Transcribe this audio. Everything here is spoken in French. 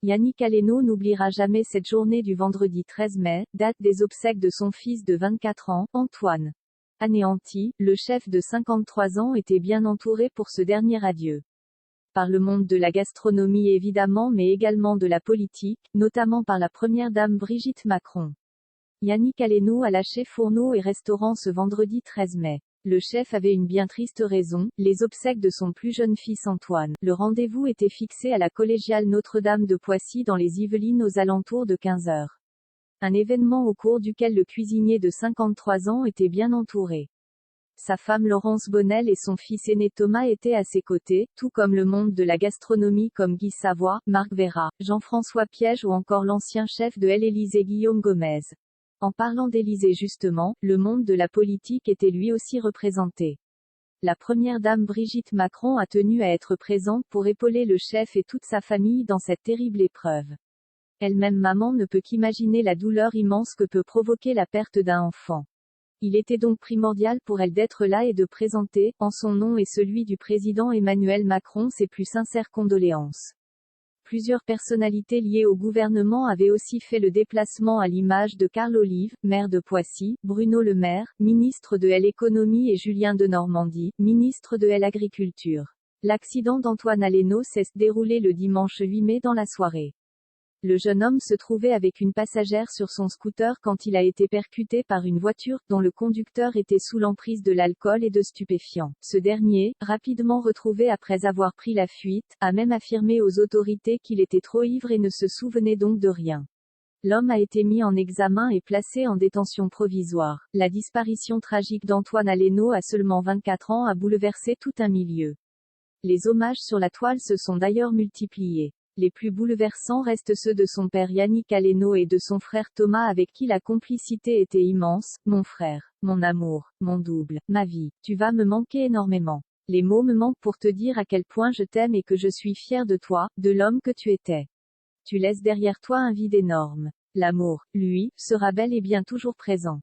Yannick Aleno n'oubliera jamais cette journée du vendredi 13 mai, date des obsèques de son fils de 24 ans, Antoine. Anéanti, le chef de 53 ans était bien entouré pour ce dernier adieu. Par le monde de la gastronomie évidemment, mais également de la politique, notamment par la première dame Brigitte Macron. Yannick Aleno a lâché fourneaux et restaurants ce vendredi 13 mai. Le chef avait une bien triste raison, les obsèques de son plus jeune fils Antoine. Le rendez-vous était fixé à la collégiale Notre-Dame de Poissy dans les Yvelines aux alentours de 15 heures. Un événement au cours duquel le cuisinier de 53 ans était bien entouré. Sa femme Laurence Bonnel et son fils aîné Thomas étaient à ses côtés, tout comme le monde de la gastronomie comme Guy Savoy, Marc Vera, Jean-François Piège ou encore l'ancien chef de l'Élysée Guillaume Gomez. En parlant d'Élysée justement, le monde de la politique était lui aussi représenté. La première dame Brigitte Macron a tenu à être présente pour épauler le chef et toute sa famille dans cette terrible épreuve. Elle-même maman ne peut qu'imaginer la douleur immense que peut provoquer la perte d'un enfant. Il était donc primordial pour elle d'être là et de présenter, en son nom et celui du président Emmanuel Macron, ses plus sincères condoléances. Plusieurs personnalités liées au gouvernement avaient aussi fait le déplacement à l'image de Carl Olive, maire de Poissy, Bruno Le Maire, ministre de l'Économie et Julien Denormandie, ministre de l'Agriculture. L'accident d'Antoine Aleno s'est déroulé le dimanche 8 mai dans la soirée. Le jeune homme se trouvait avec une passagère sur son scooter quand il a été percuté par une voiture, dont le conducteur était sous l'emprise de l'alcool et de stupéfiants. Ce dernier, rapidement retrouvé après avoir pris la fuite, a même affirmé aux autorités qu'il était trop ivre et ne se souvenait donc de rien. L'homme a été mis en examen et placé en détention provisoire. La disparition tragique d'Antoine Aleno à seulement 24 ans a bouleversé tout un milieu. Les hommages sur la toile se sont d'ailleurs multipliés. Les plus bouleversants restent ceux de son père Yannick Aleno et de son frère Thomas avec qui la complicité était immense. Mon frère, mon amour, mon double, ma vie, tu vas me manquer énormément. Les mots me manquent pour te dire à quel point je t'aime et que je suis fier de toi, de l'homme que tu étais. Tu laisses derrière toi un vide énorme. L'amour, lui, sera bel et bien toujours présent.